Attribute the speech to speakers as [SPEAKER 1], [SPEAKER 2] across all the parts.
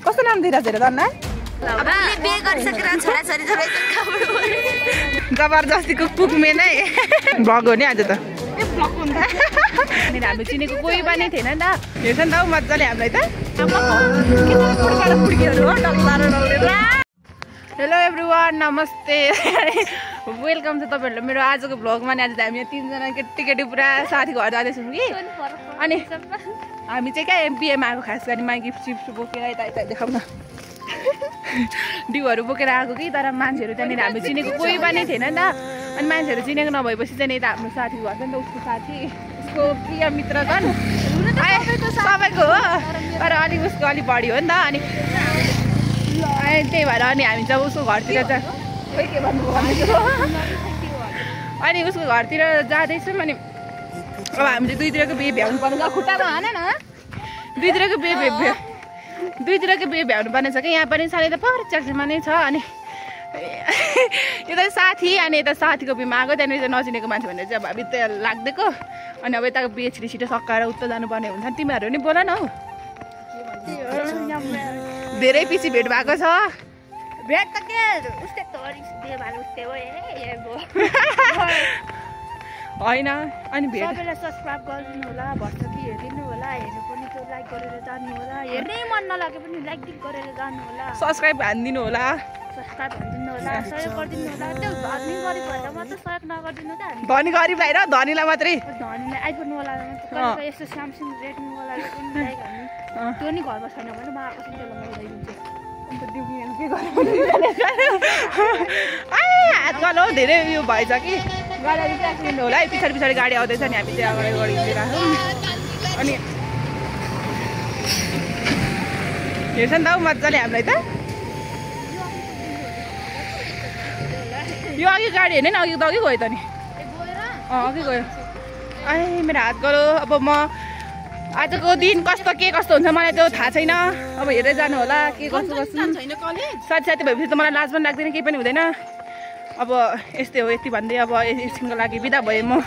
[SPEAKER 1] कस्तो नाम दिइरहेको छ दन्ना जबरजस्तीको कुकमे नै भ्लग हो नि आज त हामी चिनेको कोही पनि थिएन नि त हेर्छ नि त मजाले हामीलाई त हेलो एभ्रिवान नमस्ते वेलकम छ तपाईँहरूलाई मेरो आजको भ्लगमा नि आज हामी यहाँ 3 जना केटी पुरा साथी घर जाँदैछौँ कि अनि हामी चाहिँ क्या एमपिएमा आएको खास गरी माइकी चिप्स बोकेर यता देखाउँ न डिउहरू बोकेर आएको कि तर मान्छेहरू त्यहाँनिर हामी चिनेको कोही पनि थिएन नि त अनि मान्छेहरू चिनेको नभएपछि चाहिँ यता हाम्रो साथी घर छ नि त उसको साथी उसको प्रिय मित्र छन् सबैको हो तर अलिक उसको अलिक बढी हो नि त अनि त्यही भएर अनि हामी जब उसको घरतिर के भन्नु अनि उसको घरतिर जाँदैछौँ अनि अब हामी चाहिँ दुईतिरको बिहे भ्याउनु पर्छ खुट्टामा हान न दुईतिरको बिहे भ्याउनु पर्ने छ कि यहाँ पनि सानो त परिचयमा नै छ अनि यता साथी अनि यता साथीको बिहेमा आएको त्यहाँनिर चाहिँ नचिनेको मान्छे भनेर चाहिँ अब हामी त्यहाँ लाग्दिएको अनि अब यताको बिहे छिटो सकाएर उता जानुपर्ने हुन्छ नि तिमीहरू नि बोल न हौ धेरै पछि भेट भएको छ
[SPEAKER 2] भेट त के उस्तै बिहे भएर उस्तै हो
[SPEAKER 1] होइन अनि भेट
[SPEAKER 2] सबैलाई सब्सक्राइब गरिदिनु होला भर्सकी हेरिदिनु होला हेर्नु पनि त्यो लाइक गरेर जानु होला हेर्नै मन नलागे पनि लाइक गरेर जानु होला
[SPEAKER 1] सब्सक्राइब हानिदिनु होला
[SPEAKER 2] सब्सक्राइब हानिदिनु होला सहयोग गरिदिनु होला त्यो धनी गरिब भएर मात्र सहयोग नगरिदिनु त हामी
[SPEAKER 1] धनी गरिबलाई र धनीलाई मात्रै
[SPEAKER 2] धनीलाई आइफोन वाला यस्तो स्यामसङ रेडमी वाला पनि लाइक हामी त्यो नि घरमा छैन भने म आएको त्यसलाई म ल्याइदिन्छु
[SPEAKER 1] आजकल हो धेरै उयो भएछ कि गाडी एक्सिडेन्ट होला है पछाडि गाडी आउँदैछ नि हामी चाहिँ अगाडि हिँडेर अनि हेर्छ नि त मजाले हामीलाई त यो अघि गाडी हेर्ने नि अघि गयो त नि अघि गयो मेरो हात गयो अब म आजको दिन कस्तो हुन्छ मलाई त्यो थाहा छैन अब हेरेर जानु होला के कस्तो साथी भएपछि त मलाई लाज पनि लाग्दैन केही पनि हुँदैन अब यस्तै हो यति भन्दै अब एकछिनको लागि बिदा भएँ म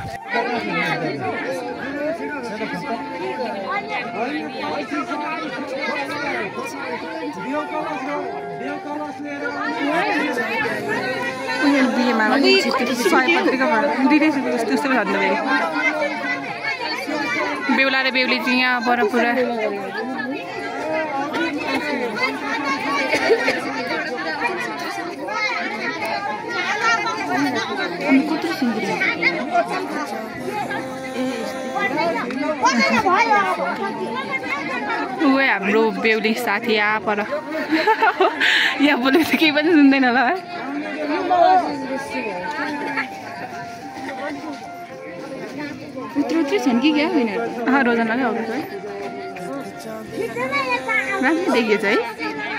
[SPEAKER 1] बेहुला र बेहुली चाहिँ यहाँ पर पुरा ऊ हाम्रो बेहुली साथी यहाँ पर यहाँ बोलेको त केही पनि सुन्दैन होला है उत्रो छन् कि क्या रोजनलाई आउँदैछ है राम्रो देखिएछ है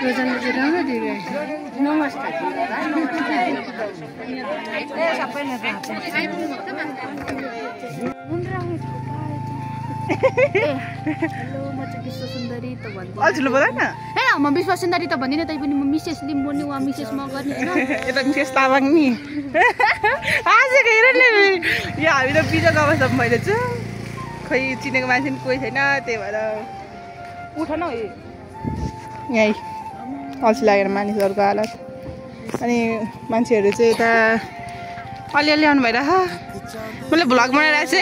[SPEAKER 1] रोजनले चाहिँ राम्रो देखिरहेको नमस्कार म विश्व सुन्दरी त भन्दिनँ तै पनि म मिसेस लिम्बोनी वा मिसेस म गर्ने यता मिसेस तामाङ नि आजको हेर नि यो हामी त बिजोको अवस्थामा भइरहेछु खै चिनेको मान्छे पनि कोही छैन त्यही भएर उठ न यहीँ अल्छी लागेर मानिसहरूको हालत अनि मान्छेहरू चाहिँ यता अलिअलि आउनु भइरहेछ मैले भ्लग बनाइरहेको छु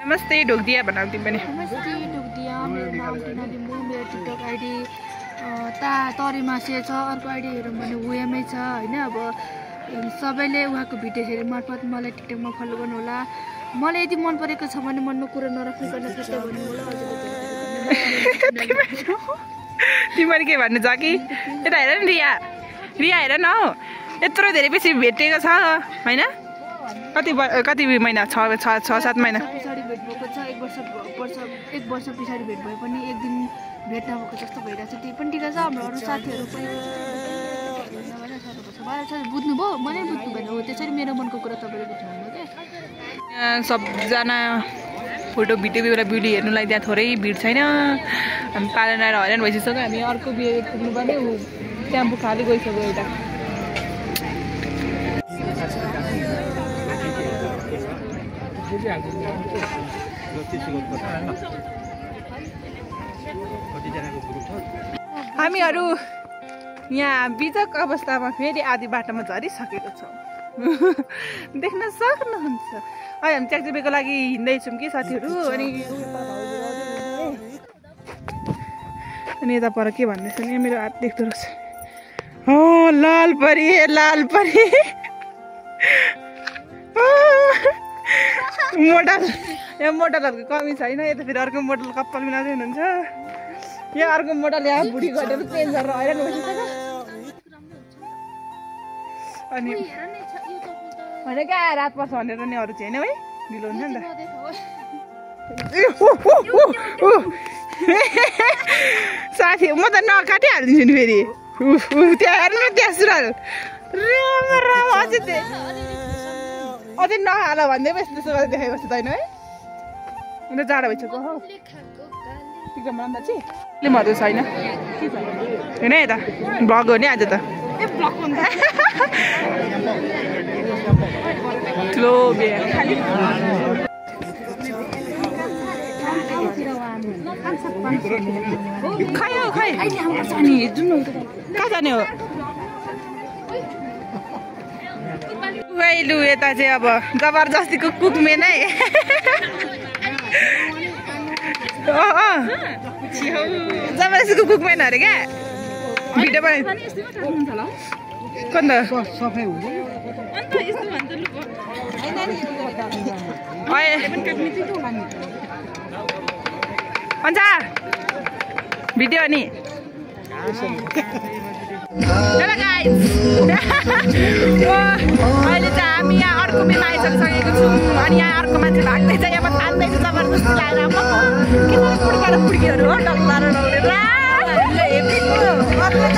[SPEAKER 1] नमस्ते ढोकदिया भन तिमी पनि आइडी तरिमासे छ अर्को आइडी हेरौँ भने उएमै छ होइन अब सबैले उहाँको भिडियो हेरे मार्फत मलाई टिकटकमा फलो गर्नु होला मलाई यदि मन परेको छ भने मनमा कुरा नराख्नु त्यस्तै भन्नु होला तिमीले के भन्नु छ कि यता हेर नि रिया हेर न हौ यत्रो धेरै पछि भेटेको छ होइन कति महिना 6-7 महिना
[SPEAKER 2] पछाडि भेट भएको छ एक वर्ष पछाडि भेट भए पनि एक दिन भेट नभएको जस्तो भइरहेको छ त्यही पनि ठिक छ हाम्रो अरू साथीहरू पनि बुझ्नुभयो मलाई बुझ्नु भएन हो त्यसरी मेरो मनको कुरा तपाईँले बुझ्नुभयो क्या
[SPEAKER 1] सबजना फोटो भिडियो बेला बिउली हेर्नुलाई त्यहाँ थोरै भिड छैन हामी पालन आएर हैरान भइसक्यो हामी अर्को बिहे पुग्नुपर्ने टेम्पो खाली गइसक्यो एउटा हामीहरू यहाँ बिजक अवस्थामा फेरि आधी बाटोमा झरिसकेको छौँ। देख्न सक्नुहुन्छ। अहिले हामी च्याकचुबेको लागि हिँड्दैछौँ कि साथीहरू। अनि यता पर के भन्दैछ नि मेरो हात देख्दो रहेछ। हो लाल परी लाल परी मोडल यहाँ मोडलहरूको कमी छैन। यता फेरि अर्को मोडल कपाल मिलाउँदै हुनुहुन्छ। यहाँ अर्को मोडल यहाँ बुढी घटेर चेन्ज गरेर हैरान भइसक्यो। अनि होइन क्या रात पर्छ भनेर नि अरू चाहिँ होइन भाइ ढिलो हुन्छ नि त। साथी म त नकाटिहालिदिन्छु नि फेरि। त्यहाँ हेर्नु न त्यहाँ सुरुवाल अझै नहाल भन्दै पो यस्तो गरेर देखाइबस्छ त होइन है। अन्त जाडो भइसक्यो हो टिकटक बनाउँदा चाहिँ फिल्महरू छैन होइन यता भ्लग हो नि आज त। ठुलो बिहे खै हो खै कहाँ जाने हो लु यता चाहिँ अब जबरजस्तीको कुकमेन है। जबरजस्तीको कुकमेन अरे क्या भिडियो बनाइ कन्द अन्त भिडियो नि अहिले चाहिँ हामी यहाँ अर्को बिमा आइसकिसकेको छौँ। अनि यहाँ अर्को मान्छे भाग्दैछ यहाँ तान्दैछ जबरजस्ती लागेर पुड्कीहरू हो डल्ला र डल्लेर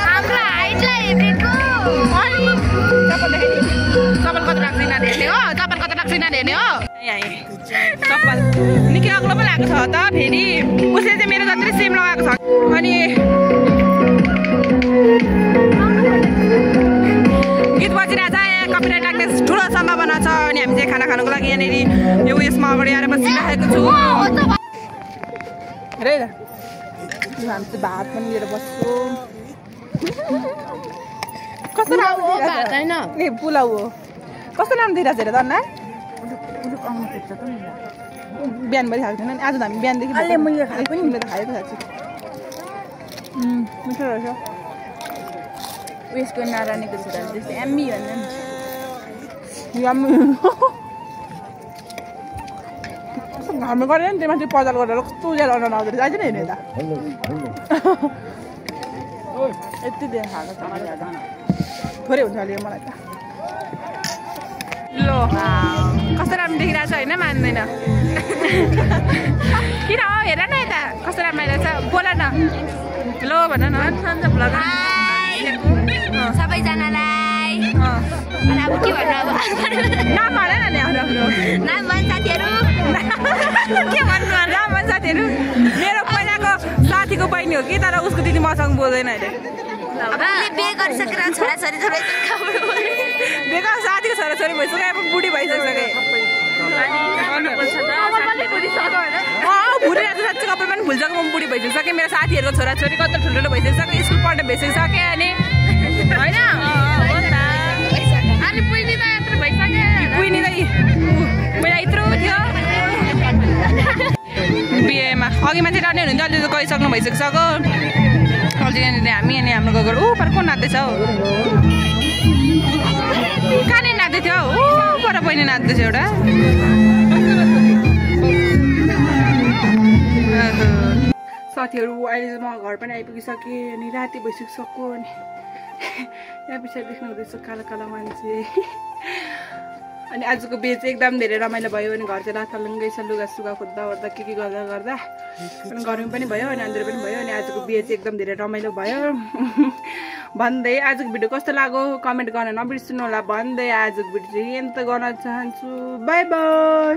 [SPEAKER 1] हाम्रो हाइटलाई हेरेको चप्पल कता राख्छ यिनीहरू हेर्ने हो। चप्पल कता राख्छ यिनीहरू हेर्ने हो। यहाँ चप्पल निकै अग्लो पो लगाएको छ त फेरि। उसले चाहिँ मेरो जति सेम लगाएको छ। अनि गीत बजिरहेछ यहाँ कपिराइट लाग्ने ठुलो सम्भावना छ। अनि हामी चाहिँ खाना खानुको लागि यहाँनिर यो उयसमा अगाडि आएर बसिरहेको छु हेर हामी चाहिँ भात पनि लिएर बस्छु। कस्तो नाम ए पुलाउ हो। कस्तो नाम दिइरहेको छ हेर धन्ना बिहानभरि खाएको थिएन नि आज त हामी बिहानदेखि मैले त खाएको साँच्ची मिठो रहेछ। उयसको नारायणीको छोराले त्यस्तै एम्मी भन्छ नि हाम्रो गरेर नि त्यो मान्छे पजाल गरेर कस्तो उज्यालो अनुहार आउँदो रहेछ। आइज नि हेर्नु यता यति दिन खाएको थोरै हुन्छ अलिक मलाई त। लो कस्तो राम्रो देखिरहेको छ होइन मान्दैन किन हो हेर न यता कस्तो राम्रो आइरहेछ। बोल न लो भन न
[SPEAKER 3] सबैजनालाई अब के भन्नु अब
[SPEAKER 1] नाम भन न आफ्नो
[SPEAKER 3] नाम भन् साथीहरू
[SPEAKER 1] के भन्नु नाम भन् साथीहरू। मेरो पहिलाको साथीको बहिनी हो कि तर उसको दिदी मसँग बोल्दैन अहिले।
[SPEAKER 3] बिहे गरिसकेर छोराछोरी
[SPEAKER 1] बेकार साथीको छोराछोरी भइसक्यो अब बुढी भइसक्यो। भुलिरहेको छ साँच्चै कपाल पनि भुलिसक्यो। म बुढी भइसक्यो। मेरो साथीहरूको छोराछोरी कत्रो ठुल्ठुलो भइसक्यो। स्कुल पढ्न भइसक्यो अनि होइन अनि पुइनी त यत्रो भइसक्यो। पुइनी त पहिला यत्रो थियो बिहेमा अघि मान्छे रहने हुनुहुन्थ्यो अहिले त गइसक्नु भइसकिसक्यो। अहिले यहाँनिर हामी अनि हाम्रो गएको पर को नाच्दैछ हौ कहाँनिर नाच्दै थियो हौ पर बहिनी नाच्दैछ एउटा। साथीहरू अहिले म घर पनि आइपुगिसकेँ अनि राति भइसकिसक्यो। अनि यहाँ पछाडि देख्नु हुँदैछ कालो कालो मान्छे। अनि आजको बिहे चाहिँ एकदम धेरै रमाइलो भयो। अनि घर चाहिँ लाथालुङ्गै छ लुगा सुगा खोज्दा ओर्दा के गर्दा गर्दा अनि गर्मी पनि भयो अनि अँध्यारो पनि भयो। अनि आजको बिहे चाहिँ एकदम धेरै रमाइलो भयो भन्दै आजको भिडियो कस्तो लाग्यो कमेन्ट गर्न नबिर्सिनु होला भन्दै आजको भिडियो चाहिँ यही गर्न चाहन्छु। By by.